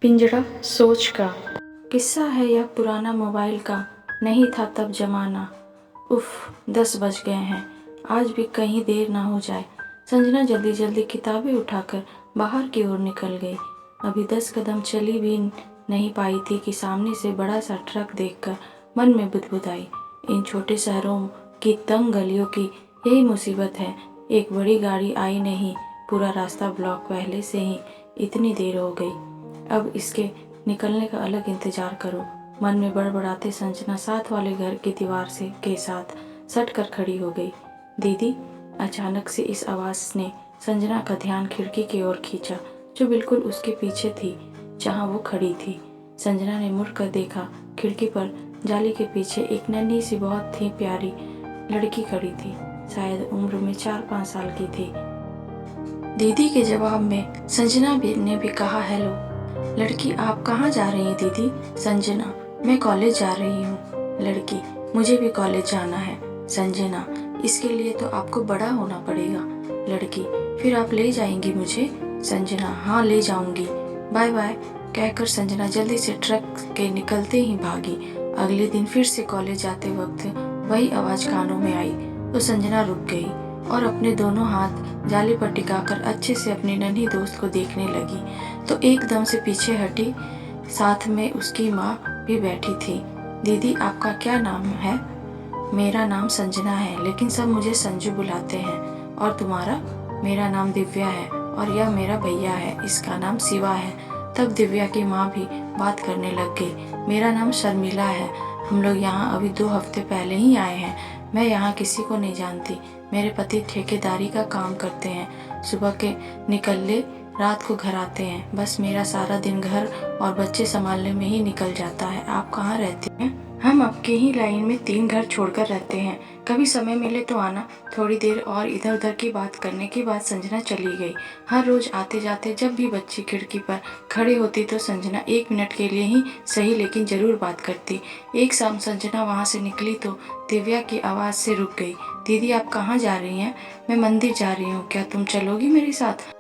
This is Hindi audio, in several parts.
पिंजड़ा सोच का किस्सा है यह पुराना मोबाइल का। नहीं था तब जमाना। उफ 10 बज गए हैं, आज भी कहीं देर ना हो जाए। संजना जल्दी जल्दी किताबें उठाकर बाहर की ओर निकल गई। अभी 10 कदम चली भी नहीं पाई थी कि सामने से बड़ा सा ट्रक देखकर मन में बुदबुद आई। इन छोटे शहरों की तंग गलियों की यही मुसीबत है, एक बड़ी गाड़ी आई नहीं, पूरा रास्ता ब्लॉक, पहले से ही इतनी देर हो गई, अब इसके निकलने का अलग इंतजार करो। मन में बड़बड़ाते संजना साथ वाले घर की दीवार से के साथ सट कर खड़ी हो गई। दीदी! अचानक से इस आवाज़ ने संजना का ध्यान खिड़की की ओर खींचा, जो बिल्कुल उसके पीछे थी, जहां वो खड़ी थी। संजना ने मुड़कर देखा, खिड़की पर जाली के पीछे एक नन्ही सी बहुत ही प्यारी लड़की खड़ी थी, शायद उम्र में 4-5 साल की थी। दीदी के जवाब में संजना ने भी कहा, हेलो। लड़की, आप कहाँ जा रही हैं दीदी? संजना, मैं कॉलेज जा रही हूँ। लड़की, मुझे भी कॉलेज जाना है। संजना, इसके लिए तो आपको बड़ा होना पड़ेगा। लड़की, फिर आप ले जाएंगी मुझे? संजना, हाँ ले जाऊंगी, बाय बाय कहकर संजना जल्दी से ट्रक के निकलते ही भागी। अगले दिन फिर से कॉलेज जाते वक्त वही आवाज़ कानों में आई तो संजना रुक गई और अपने दोनों हाथ जाली पर टिकाकर अच्छे से अपनी नन्ही दोस्त को देखने लगी, तो एकदम से पीछे हटी। साथ में उसकी माँ भी बैठी थी। दीदी, आपका क्या नाम है? मेरा नाम संजना है, लेकिन सब मुझे संजू बुलाते हैं। और तुम्हारा? मेरा नाम दिव्या है और यह मेरा भैया है, इसका नाम शिवा है। तब दिव्या की माँ भी बात करने लग गई। मेरा नाम शर्मिला है, हम लोग यहाँ अभी 2 हफ्ते पहले ही आए हैं। मैं यहाँ किसी को नहीं जानती। मेरे पति ठेकेदारी का काम करते हैं, सुबह के निकले रात को घर आते हैं। बस मेरा सारा दिन घर और बच्चे संभालने में ही निकल जाता है। आप कहाँ रहती हैं? हम आपके ही लाइन में 3 घर छोड़कर रहते हैं, कभी समय मिले तो आना। थोड़ी देर और इधर उधर की बात करने के बाद संजना चली गई। हर रोज आते जाते जब भी बच्ची खिड़की पर खड़े होती तो संजना 1 मिनट के लिए ही सही लेकिन जरूर बात करती। एक शाम संजना वहाँ से निकली तो दिव्या की आवाज़ से रुक गई। दीदी, आप कहाँ जा रही हैं? मैं मंदिर जा रही हूँ, क्या तुम चलोगी मेरे साथ?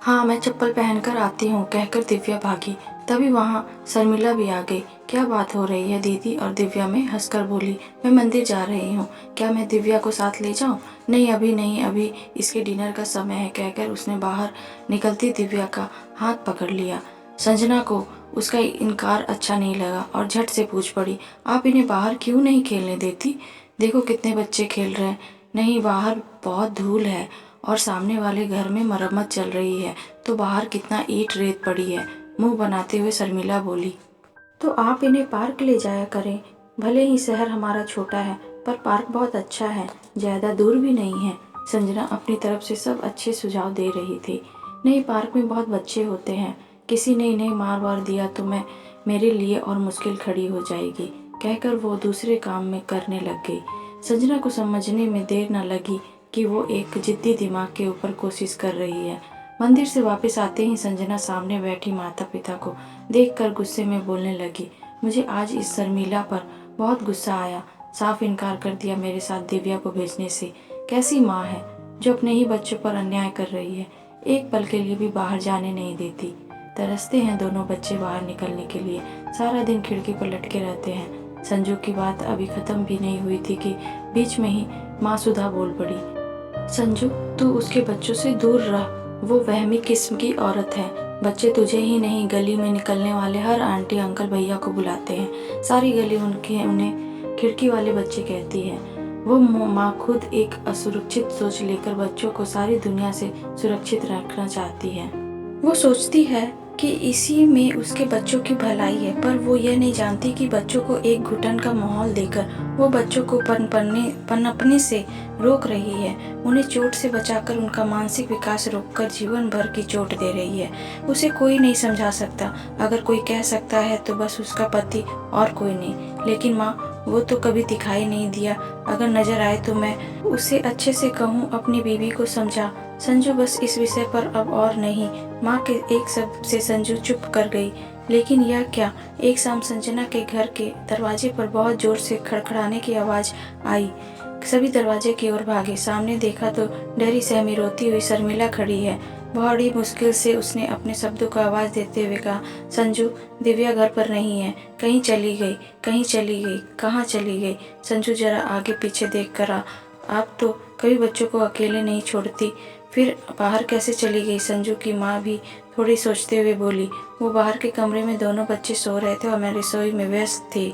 हाँ, मैं चप्पल पहनकर आती हूँ कहकर दिव्या भागी। तभी वहाँ शर्मिला भी आ गई। क्या बात हो रही है दीदी? और दिव्या में हंसकर बोली, मैं मंदिर जा रही हूँ, क्या मैं दिव्या को साथ ले जाऊँ? नहीं अभी नहीं, अभी इसके डिनर का समय है कहकर उसने बाहर निकलती दिव्या का हाथ पकड़ लिया। संजना को उसका इनकार अच्छा नहीं लगा और झट से पूछ पड़ी, आप इन्हें बाहर क्यों नहीं खेलने देती? देखो कितने बच्चे खेल रहे हैं। नहीं, बाहर बहुत धूल है और सामने वाले घर में मरम्मत चल रही है, तो बाहर कितना ईंट रेत पड़ी है, मुंह बनाते हुए शर्मिला बोली। तो आप इन्हें पार्क ले जाया करें। भले ही शहर हमारा छोटा है, पर पार्क बहुत अच्छा है, ज़्यादा दूर भी नहीं है। संजना अपनी तरफ से सब अच्छे सुझाव दे रही थी। नहीं, पार्क में बहुत बच्चे होते हैं, किसी ने इन्हें मार वार दिया तो मेरे लिए और मुश्किल खड़ी हो जाएगी कहकर वो दूसरे काम में करने लग गई। संजना को समझने में देर न लगी कि वो एक जिद्दी दिमाग के ऊपर कोशिश कर रही है। मंदिर से वापस आते ही संजना सामने बैठी माता पिता को देखकर गुस्से में बोलने लगी, मुझे आज इस शर्मिला पर बहुत गुस्सा आया, साफ इनकार कर दिया मेरे साथ दिव्या को भेजने से। कैसी माँ है जो अपने ही बच्चों पर अन्याय कर रही है, एक पल के लिए भी बाहर जाने नहीं देती। तरसते हैं दोनों बच्चे बाहर निकलने के लिए, सारा दिन खिड़की पर लटके रहते हैं। संजू की बात अभी खत्म भी नहीं हुई थी कि बीच में ही माँ सुधा बोल पड़ी, संजू तू उसके बच्चों से दूर रह, वो वहमी किस्म की औरत है। बच्चे तुझे ही नहीं, गली में निकलने वाले हर आंटी अंकल भैया को बुलाते हैं, सारी गली उन्हें खिड़की वाले बच्चे कहती है। वो माँ खुद एक असुरक्षित सोच लेकर बच्चों को सारी दुनिया से सुरक्षित रखना चाहती है। वो सोचती है कि इसी में उसके बच्चों की भलाई है, पर वो ये नहीं जानती कि बच्चों को एक घुटन का माहौल देकर वो बच्चों को पनपने से रोक रही है, उन्हें चोट से बचाकर उनका मानसिक विकास रोककर जीवन भर की चोट दे रही है। उसे कोई नहीं समझा सकता, अगर कोई कह सकता है तो बस उसका पति और कोई नहीं। लेकिन माँ, वो तो कभी दिखाई नहीं दिया, अगर नजर आए तो मैं उसे अच्छे से कहूँ अपनी बीवी को समझा। संजू बस इस विषय पर अब और नहीं। माँ के एक शब्द से संजू चुप कर गई। लेकिन यह क्या, एक शाम संजना के घर के दरवाजे पर बहुत जोर से खड़खड़ाने की आवाज़ आई। सभी दरवाजे की ओर भागे, सामने देखा तो डरी सहमी रोती हुई शर्मिला खड़ी है। बड़ी मुश्किल से उसने अपने शब्दों को आवाज़ देते हुए कहा, संजू, दिव्या घर पर नहीं है, कहीं चली गई, कहीं चली गई, कहाँ चली गई? संजू जरा आगे पीछे देख कर आप तो कभी बच्चों को अकेले नहीं छोड़ती, फिर बाहर कैसे चली गई? संजू की माँ भी थोड़ी सोचते हुए बोली, वो बाहर के कमरे में दोनों बच्चे सो रहे थे और मैं रसोई में व्यस्त थी।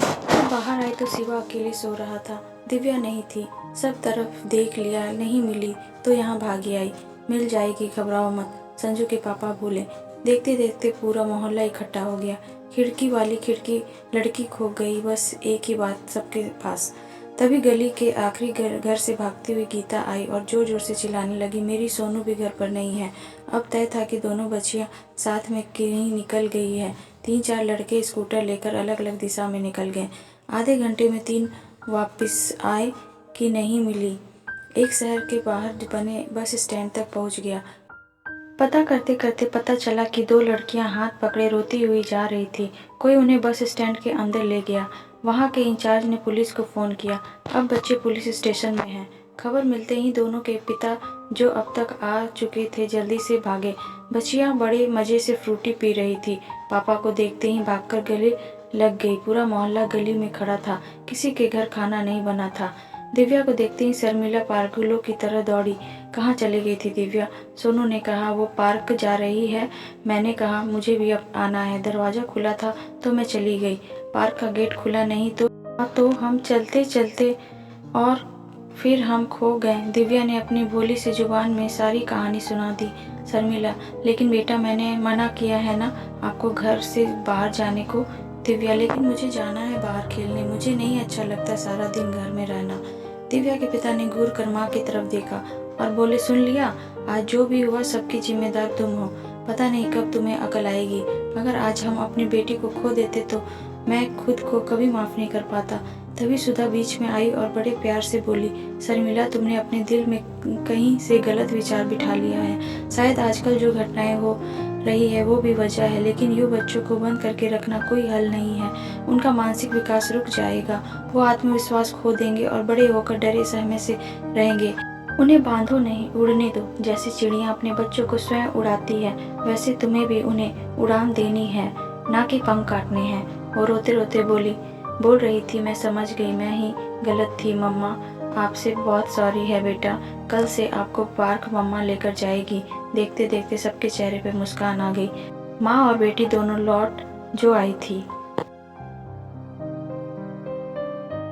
जब बाहर आई तो शिवा अकेले सो रहा था, दिव्या नहीं थी। सब तरफ देख लिया, नहीं मिली तो यहाँ भागी आई। मिल जाएगी, घबराओ मत, संजू के पापा बोले। देखते देखते पूरा मोहल्ला इकट्ठा हो गया। खिड़की वाली खिड़की, लड़की खो गई, बस एक ही बात सबके पास। तभी गली के आखिरी घर से भागती हुई गीता आई और जोर जोर से चिल्लाने लगी, मेरी सोनू भी घर पर नहीं है। अब तय था कि दोनों बच्चियां साथ में कहीं निकल गई है। 3-4 लड़के स्कूटर लेकर अलग अलग दिशा में निकल गए। आधे घंटे में 3 वापस आए कि नहीं मिली। एक शहर के बाहर बने बस स्टैंड तक पहुंच गया। पता करते करते पता चला कि 2 लड़कियां हाथ पकड़े रोती हुई जा रही थी। कोई उन्हें बस स्टैंड के अंदर ले गया। वहां के इंचार्ज ने पुलिस को फ़ोन किया। अब बच्चे पुलिस स्टेशन में हैं। खबर मिलते ही दोनों के पिता, जो अब तक आ चुके थे, जल्दी से भागे। बच्चियां बड़े मज़े से फ्रूटी पी रही थी। पापा को देखते ही भागकर गले लग गई। पूरा मोहल्ला गली में खड़ा था, किसी के घर खाना नहीं बना था। दिव्या को देखते ही शर्मिला पागलों की तरह दौड़ी। कहाँ चली गई थी दिव्या? सोनू ने कहा वो पार्क जा रही है। मैंने कहा मुझे भी अब आना है। दरवाज़ा खुला था तो मैं चली गई। पार्क का गेट खुला नहीं तो हम चलते चलते और फिर हम खो गए। दिव्या ने अपनी भोली सी जुबान में सारी कहानी सुना दी। शर्मिला, लेकिन बेटा मैंने मना किया है ना आपको घर से बाहर जाने को। दिव्या, लेकिन मुझे जाना है बाहर खेलने, मुझे नहीं अच्छा लगता सारा दिन घर में रहना। दिव्या के पिता ने घूर कर माँ की तरफ देखा और बोले, सुन लिया, आज जो भी हुआ सबकी जिम्मेदार तुम हो। पता नहीं कब तुम्हें अकल आएगी। अगर आज हम अपनी बेटी को खो देते तो मैं खुद को कभी माफ़ नहीं कर पाता। तभी सुधा बीच में आई और बड़े प्यार से बोली, शर्मिला, तुमने अपने दिल में कहीं से गलत विचार बिठा लिया है। शायद आजकल जो घटनाएं हो रही है वो भी वजह है, लेकिन यूँ बच्चों को बंद करके रखना कोई हल नहीं है। उनका मानसिक विकास रुक जाएगा, वो आत्मविश्वास खो देंगे और बड़े होकर डरे सहमे से रहेंगे। उन्हें बांधो नहीं, उड़ने दो। जैसे चिड़िया अपने बच्चों को स्वयं उड़ाती है, वैसे तुम्हें भी उन्हें उड़ान देनी है, ना कि पंख काटने हैं। वो रोते रोते बोल रही थी, मैं समझ गई, मैं ही गलत थी मम्मा, आपसे बहुत सॉरी है बेटा। कल से आपको पार्क मम्मा लेकर जाएगी। देखते देखते सबके चेहरे पे मुस्कान आ गई। माँ और बेटी दोनों लौट जो आई थी।